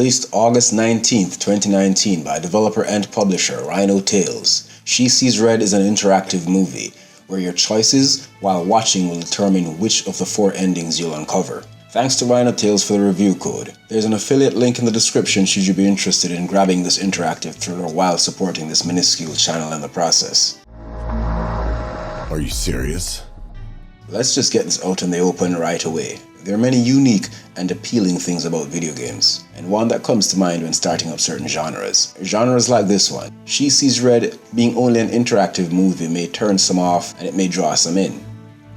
Released August 19th, 2019 by developer and publisher Rhino Tales, She Sees Red is an interactive movie where your choices while watching will determine which of the 4 endings you'll uncover. Thanks to Rhino Tales for the review code. There's an affiliate link in the description should you be interested in grabbing this interactive thriller while supporting this minuscule channel in the process. Are you serious? Let's just get this out in the open right away. There are many unique and appealing things about video games, and one that comes to mind when starting up certain genres. Genres like this one. She Sees Red being only an interactive movie may turn some off and it may draw some in.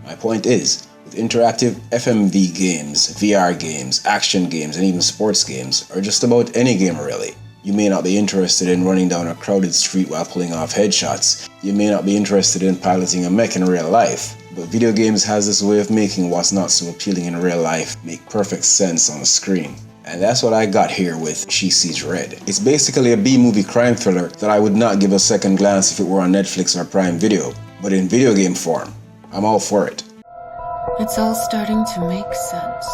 My point is, with interactive FMV games, VR games, action games, and even sports games, or just about any game really, you may not be interested in running down a crowded street while pulling off headshots. You may not be interested in piloting a mech in real life. But video games has this way of making what's not so appealing in real life make perfect sense on the screen. And that's what I got here with She Sees Red. It's basically a B-movie crime thriller that I would not give a second glance if it were on Netflix or Prime Video, but in video game form. I'm all for it. It's all starting to make sense.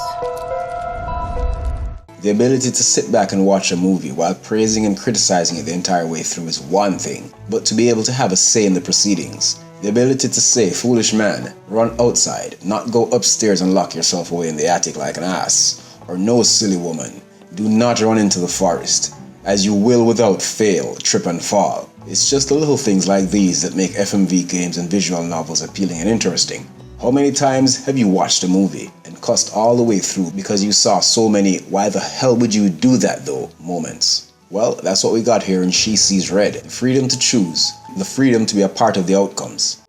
The ability to sit back and watch a movie while praising and criticizing it the entire way through is one thing, but to be able to have a say in the proceedings. The ability to say, foolish man, run outside, not go upstairs and lock yourself away in the attic like an ass. Or no, silly woman, do not run into the forest, as you will without fail trip and fall. It's just the little things like these that make FMV games and visual novels appealing and interesting. How many times have you watched a movie and cussed all the way through because you saw so many "why the hell would you do that though" moments? Well, that's what we got here in She Sees Red. The freedom to choose. The freedom to be a part of the outcomes.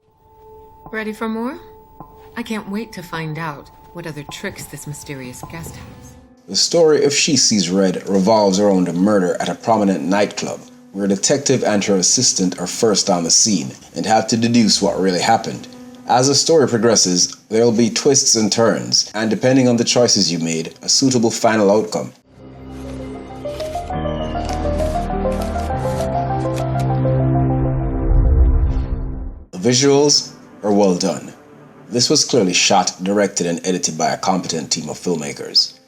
Ready for more? I can't wait to find out what other tricks this mysterious guest has. The story of She Sees Red revolves around a murder at a prominent nightclub, where a detective and her assistant are first on the scene and have to deduce what really happened. As the story progresses, there will be twists and turns, and depending on the choices you made, a suitable final outcome. The visuals are well done. This was clearly shot, directed, and edited by a competent team of filmmakers.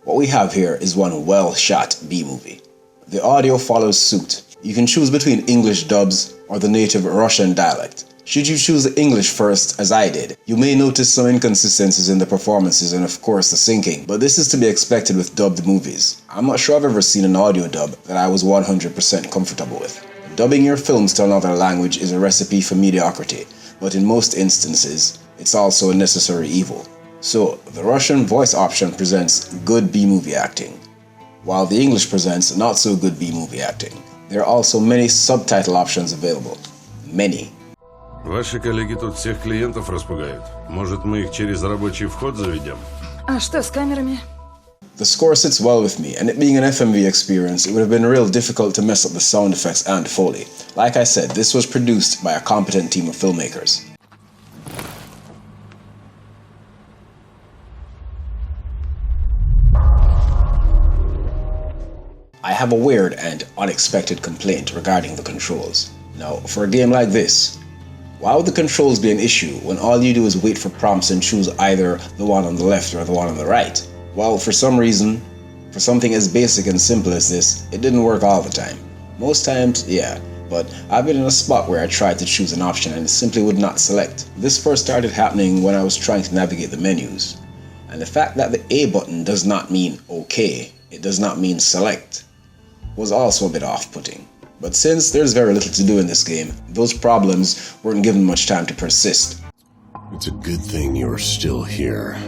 What we have here is one well-shot B-movie. The audio follows suit. You can choose between English dubs or the native Russian dialect. Should you choose the English first, as I did, you may notice some inconsistencies in the performances and of course the syncing, but this is to be expected with dubbed movies. I'm not sure I've ever seen an audio dub that I was 100% comfortable with. Dubbing your films to another language is a recipe for mediocrity, but in most instances, it's also a necessary evil. So, the Russian voice option presents good B-movie acting, while the English presents not so good B-movie acting. There are also many subtitle options available. Many. Ваши коллеги тут всех клиентов распугают. Может, мы их через рабочий вход заведем? А что с камерами? The score sits well with me, and it being an FMV experience, it would have been real difficult to mess up the sound effects and Foley. Like I said, this was produced by a competent team of filmmakers. I have a weird and unexpected complaint regarding the controls. Now, for a game like this, why would the controls be an issue when all you do is wait for prompts and choose either the one on the left or the one on the right? Well, for some reason, for something as basic and simple as this, it didn't work all the time. Most times, yeah, but I've been in a spot where I tried to choose an option and it simply would not select. This first started happening when I was trying to navigate the menus. And the fact that the A button does not mean OK, it does not mean select, was also a bit off-putting. But since there's very little to do in this game, those problems weren't given much time to persist. It's a good thing you're still here.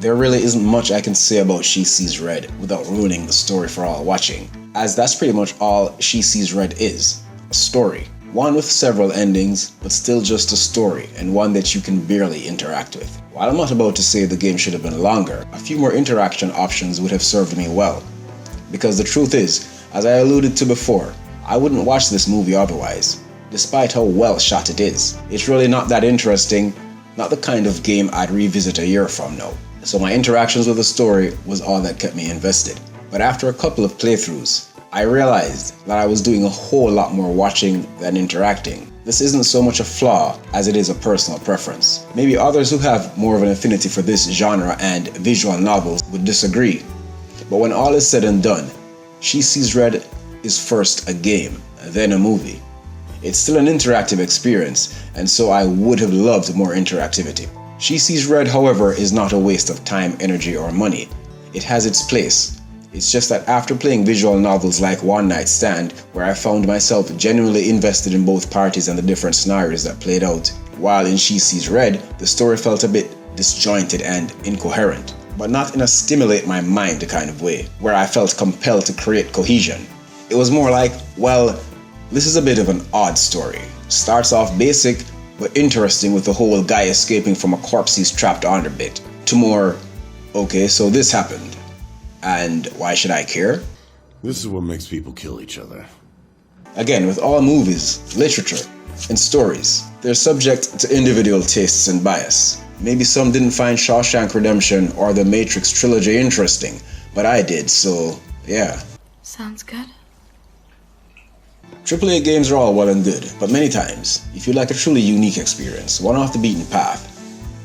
There really isn't much I can say about She Sees Red without ruining the story for all watching, as that's pretty much all She Sees Red is, a story. One with several endings, but still just a story, and one that you can barely interact with. While I'm not about to say the game should have been longer, a few more interaction options would have served me well. Because the truth is, as I alluded to before, I wouldn't watch this movie otherwise, despite how well shot it is. It's really not that interesting, not the kind of game I'd revisit a year from now. So my interactions with the story was all that kept me invested. But after a couple of playthroughs, I realized that I was doing a whole lot more watching than interacting. This isn't so much a flaw as it is a personal preference. Maybe others who have more of an affinity for this genre and visual novels would disagree. But when all is said and done, She Sees Red is first a game, then a movie. It's still an interactive experience, and so I would have loved more interactivity. She Sees Red, however, is not a waste of time, energy, or money. It has its place. It's just that after playing visual novels like One Night Stand, where I found myself genuinely invested in both parties and the different scenarios that played out, while in She Sees Red, the story felt a bit disjointed and incoherent, but not in a stimulate my mind kind of way, where I felt compelled to create cohesion. It was more like, well, this is a bit of an odd story. Starts off basic, but interesting with the whole guy escaping from a corpse he's trapped under bit, to more, okay, so this happened. And why should I care? This is what makes people kill each other. Again, with all movies, literature, and stories, they're subject to individual tastes and bias. Maybe some didn't find Shawshank Redemption or the Matrix trilogy interesting, but I did, so yeah. Sounds good. AAA games are all well and good, but many times, if you like a truly unique experience, one off the beaten path,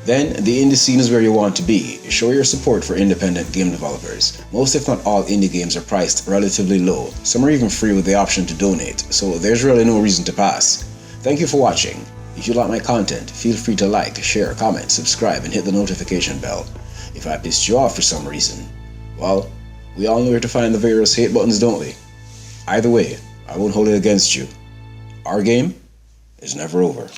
then the indie scene is where you want to be. Show your support for independent game developers. Most if not all indie games are priced relatively low. Some are even free with the option to donate, so there's really no reason to pass. Thank you for watching. If you like my content, feel free to like, share, comment, subscribe, and hit the notification bell. If I pissed you off for some reason, well, we all know where to find the various hate buttons, don't we? Either way, I won't hold it against you. Our game is never over.